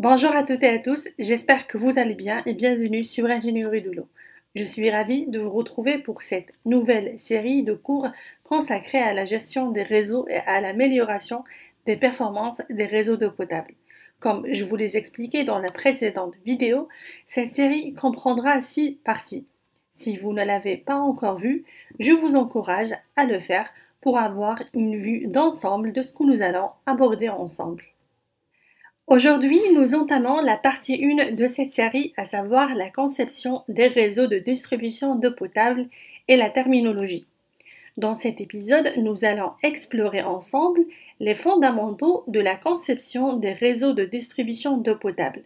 Bonjour à toutes et à tous, j'espère que vous allez bien et bienvenue sur Ingénierie de l'eau. Je suis ravie de vous retrouver pour cette nouvelle série de cours consacrés à la gestion des réseaux et à l'amélioration des performances des réseaux d'eau potable. Comme je vous l'ai expliqué dans la précédente vidéo, cette série comprendra 6 parties. Si vous ne l'avez pas encore vue, je vous encourage à le faire pour avoir une vue d'ensemble de ce que nous allons aborder ensemble. Aujourd'hui, nous entamons la partie 1 de cette série, à savoir la conception des réseaux de distribution d'eau potable et la terminologie. Dans cet épisode, nous allons explorer ensemble les fondamentaux de la conception des réseaux de distribution d'eau potable.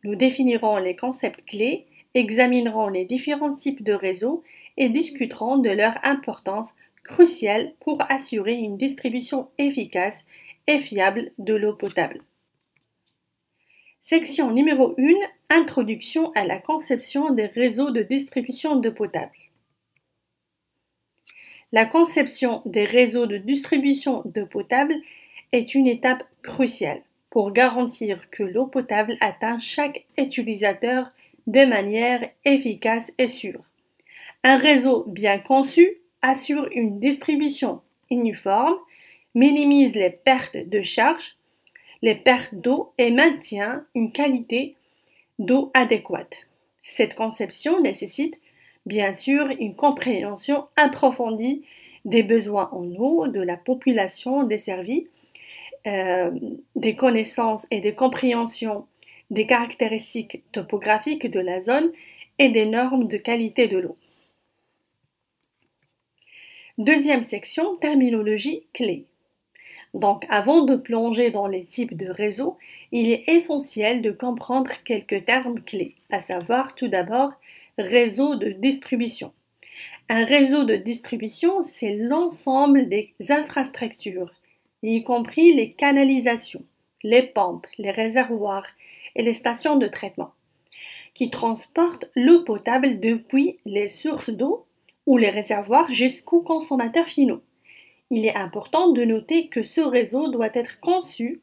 Nous définirons les concepts clés, examinerons les différents types de réseaux et discuterons de leur importance cruciale pour assurer une distribution efficace et fiable de l'eau potable. Section numéro 1. Introduction à la conception des réseaux de distribution d'eau potable. La conception des réseaux de distribution d'eau potable est une étape cruciale pour garantir que l'eau potable atteint chaque utilisateur de manière efficace et sûre. Un réseau bien conçu assure une distribution uniforme, minimise les pertes de charge, les pertes d'eau et maintient une qualité d'eau adéquate. Cette conception nécessite bien sûr une compréhension approfondie des besoins en eau de la population desservie, des connaissances et des compréhensions des caractéristiques topographiques de la zone et des normes de qualité de l'eau. Deuxième section, terminologie clé. Donc, avant de plonger dans les types de réseaux, il est essentiel de comprendre quelques termes clés, à savoir tout d'abord réseau de distribution. Un réseau de distribution, c'est l'ensemble des infrastructures, y compris les canalisations, les pompes, les réservoirs et les stations de traitement, qui transportent l'eau potable depuis les sources d'eau ou les réservoirs jusqu'aux consommateurs finaux. Il est important de noter que ce réseau doit être conçu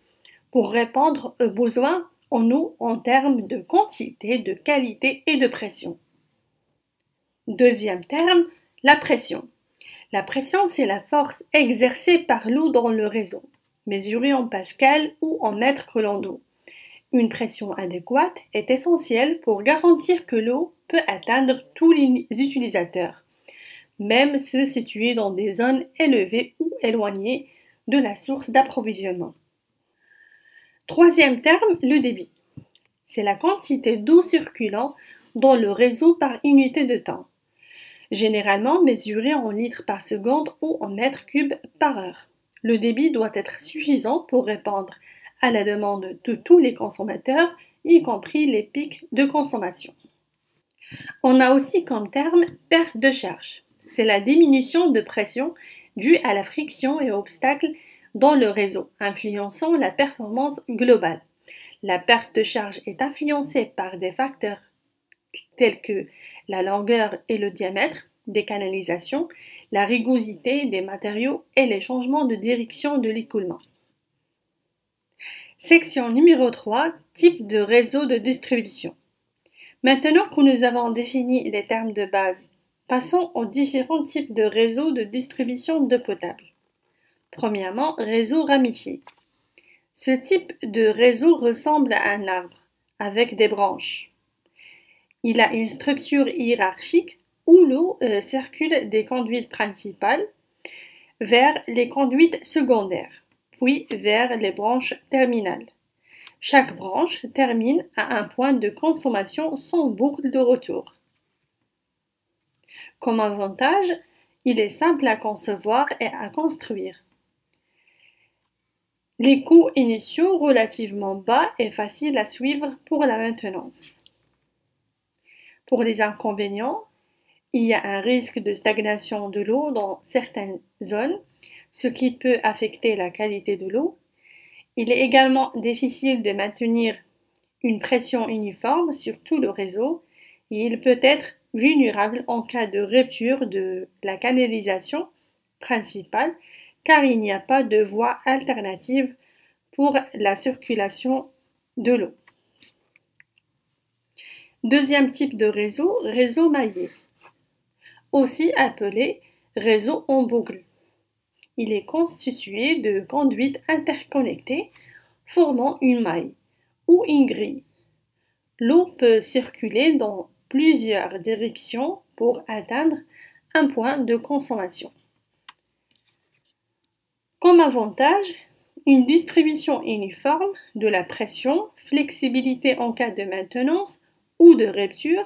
pour répondre aux besoins en eau en termes de quantité, de qualité et de pression. Deuxième terme, la pression. La pression, c'est la force exercée par l'eau dans le réseau, mesurée en pascal ou en mètres coulomb d'eau. Une pression adéquate est essentielle pour garantir que l'eau peut atteindre tous les utilisateurs, même ceux situés dans des zones élevées ou éloignées de la source d'approvisionnement. Troisième terme, le débit. C'est la quantité d'eau circulant dans le réseau par unité de temps, généralement mesurée en litres par seconde ou en mètres cubes par heure. Le débit doit être suffisant pour répondre à la demande de tous les consommateurs, y compris les pics de consommation. On a aussi comme terme perte de charge. C'est la diminution de pression due à la friction et obstacles dans le réseau, influençant la performance globale. La perte de charge est influencée par des facteurs tels que la longueur et le diamètre des canalisations, la rugosité des matériaux et les changements de direction de l'écoulement. Section numéro 3. Type de réseau de distribution. Maintenant que nous avons défini les termes de base, passons aux différents types de réseaux de distribution d'eau potable. Premièrement, réseau ramifié. Ce type de réseau ressemble à un arbre, avec des branches. Il a une structure hiérarchique où l'eau circule des conduites principales vers les conduites secondaires, puis vers les branches terminales. Chaque branche termine à un point de consommation sans boucle de retour. Comme avantage, il est simple à concevoir et à construire. Les coûts initiaux relativement bas et faciles à suivre pour la maintenance. Pour les inconvénients, il y a un risque de stagnation de l'eau dans certaines zones, ce qui peut affecter la qualité de l'eau. Il est également difficile de maintenir une pression uniforme sur tout le réseau et il peut être vulnérable en cas de rupture de la canalisation principale car il n'y a pas de voie alternative pour la circulation de l'eau. Deuxième type de réseau, réseau maillé, aussi appelé réseau en boucle. Il est constitué de conduites interconnectées formant une maille ou une grille. L'eau peut circuler dans plusieurs directions pour atteindre un point de consommation. Comme avantage, une distribution uniforme de la pression, flexibilité en cas de maintenance ou de rupture,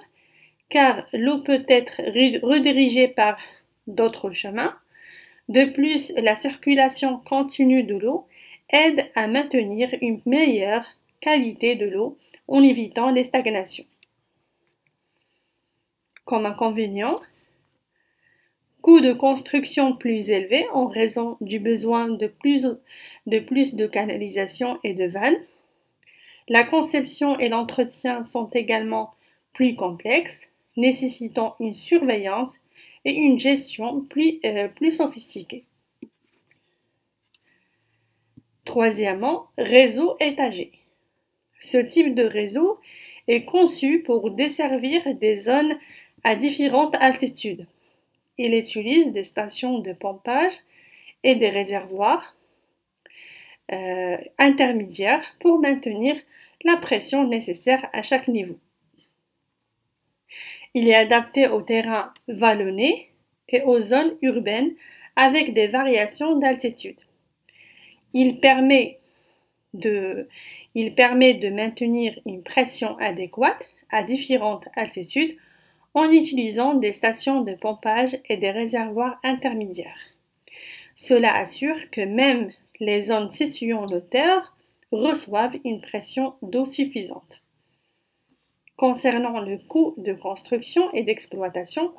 car l'eau peut être redirigée par d'autres chemins. De plus, la circulation continue de l'eau aide à maintenir une meilleure qualité de l'eau en évitant les stagnations. Comme inconvénient, coût de construction plus élevé en raison du besoin de plus de canalisation et de vannes. La conception et l'entretien sont également plus complexes, nécessitant une surveillance et une gestion plus sophistiquée. Troisièmement, réseau étagé. Ce type de réseau est conçu pour desservir des zones à différentes altitudes. Il utilise des stations de pompage et des réservoirs intermédiaires pour maintenir la pression nécessaire à chaque niveau. Il est adapté aux terrains vallonnés et aux zones urbaines avec des variations d'altitude. Il permet de maintenir une pression adéquate à différentes altitudes en utilisant des stations de pompage et des réservoirs intermédiaires. Cela assure que même les zones situées en hauteur reçoivent une pression d'eau suffisante. Concernant le coût de construction et d'exploitation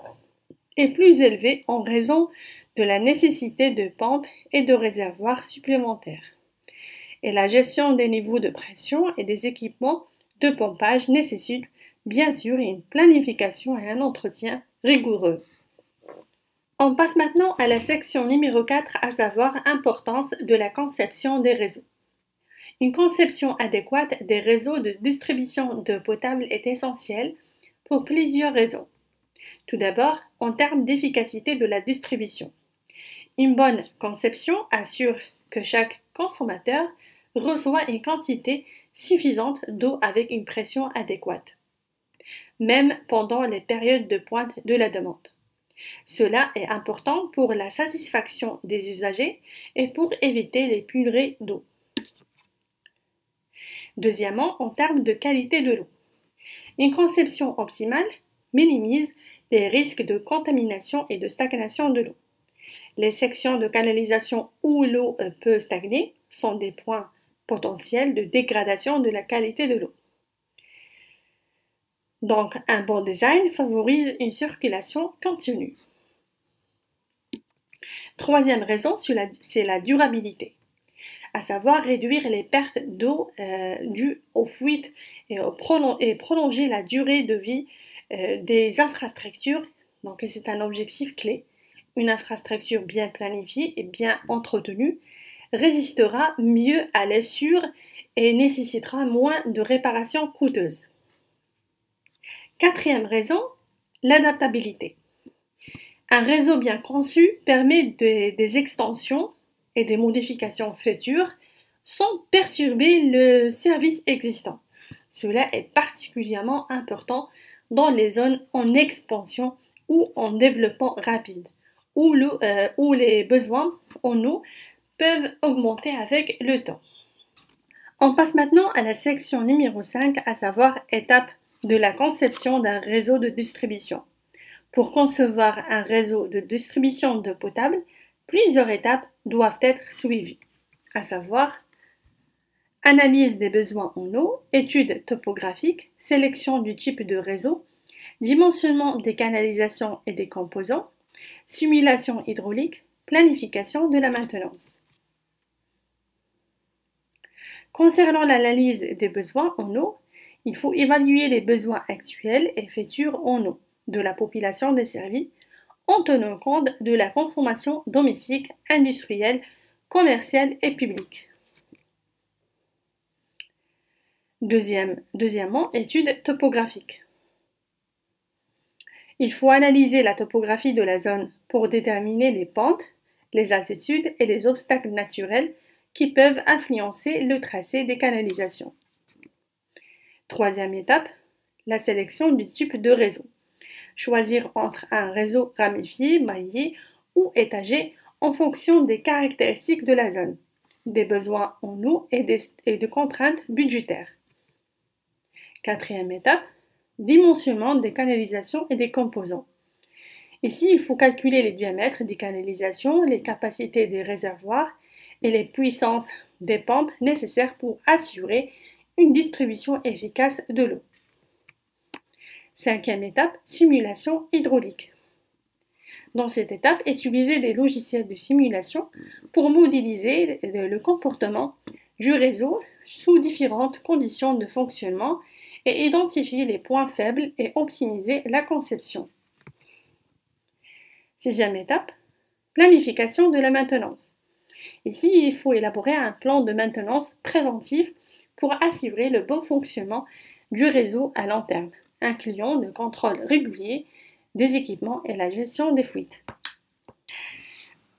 est plus élevé en raison de la nécessité de pompes et de réservoirs supplémentaires. Et la gestion des niveaux de pression et des équipements de pompage nécessite bien sûr une planification et un entretien rigoureux. On passe maintenant à la section numéro 4, à savoir l'importance de la conception des réseaux. Une conception adéquate des réseaux de distribution d'eau potable est essentielle pour plusieurs raisons. Tout d'abord, en termes d'efficacité de la distribution. Une bonne conception assure que chaque consommateur reçoit une quantité suffisante d'eau avec une pression adéquate, même pendant les périodes de pointe de la demande. Cela est important pour la satisfaction des usagers et pour éviter les pénuries d'eau. Deuxièmement, en termes de qualité de l'eau. Une conception optimale minimise les risques de contamination et de stagnation de l'eau. Les sections de canalisation où l'eau peut stagner sont des points potentiels de dégradation de la qualité de l'eau. Donc, un bon design favorise une circulation continue. Troisième raison, c'est la durabilité, à savoir réduire les pertes d'eau dues aux fuites et prolonger la durée de vie des infrastructures. Donc, c'est un objectif clé. Une infrastructure bien planifiée et bien entretenue résistera mieux à l'essure et nécessitera moins de réparations coûteuses. Quatrième raison, l'adaptabilité. Un réseau bien conçu permet des extensions et des modifications futures sans perturber le service existant. Cela est particulièrement important dans les zones en expansion ou en développement rapide, où les besoins en eau peuvent augmenter avec le temps. On passe maintenant à la section numéro 5, à savoir étape de la conception d'un réseau de distribution. Pour concevoir un réseau de distribution d'eau potable, plusieurs étapes doivent être suivies, à savoir analyse des besoins en eau, étude topographique, sélection du type de réseau, dimensionnement des canalisations et des composants, simulation hydraulique, planification de la maintenance. Concernant l'analyse des besoins en eau, il faut évaluer les besoins actuels et futurs en eau de la population desservie en tenant compte de la consommation domestique, industrielle, commerciale et publique. Deuxièmement, étude topographique. Il faut analyser la topographie de la zone pour déterminer les pentes, les altitudes et les obstacles naturels qui peuvent influencer le tracé des canalisations. Troisième étape, la sélection du type de réseau. Choisir entre un réseau ramifié, maillé ou étagé en fonction des caractéristiques de la zone, des besoins en eau et de contraintes budgétaires. Quatrième étape, dimensionnement des canalisations et des composants. Ici, il faut calculer les diamètres des canalisations, les capacités des réservoirs et les puissances des pompes nécessaires pour assurer une distribution efficace de l'eau. Cinquième étape, simulation hydraulique. Dans cette étape, utilisez des logiciels de simulation pour modéliser le comportement du réseau sous différentes conditions de fonctionnement et identifier les points faibles et optimiser la conception. Sixième étape, planification de la maintenance. Ici, il faut élaborer un plan de maintenance préventive pour assurer le bon fonctionnement du réseau à long terme, incluant le contrôle régulier des équipements et la gestion des fuites.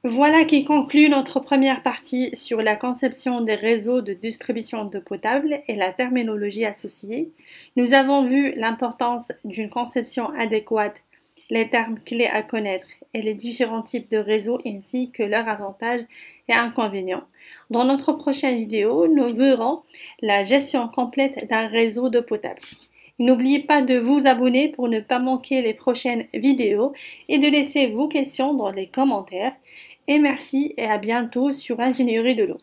Voilà qui conclut notre première partie sur la conception des réseaux de distribution d'eau potable et la terminologie associée. Nous avons vu l'importance d'une conception adéquate, les termes clés à connaître et les différents types de réseaux ainsi que leurs avantages et inconvénients. Dans notre prochaine vidéo, nous verrons la gestion complète d'un réseau d'eau potable. N'oubliez pas de vous abonner pour ne pas manquer les prochaines vidéos et de laisser vos questions dans les commentaires. Et merci et à bientôt sur Ingénierie de l'eau.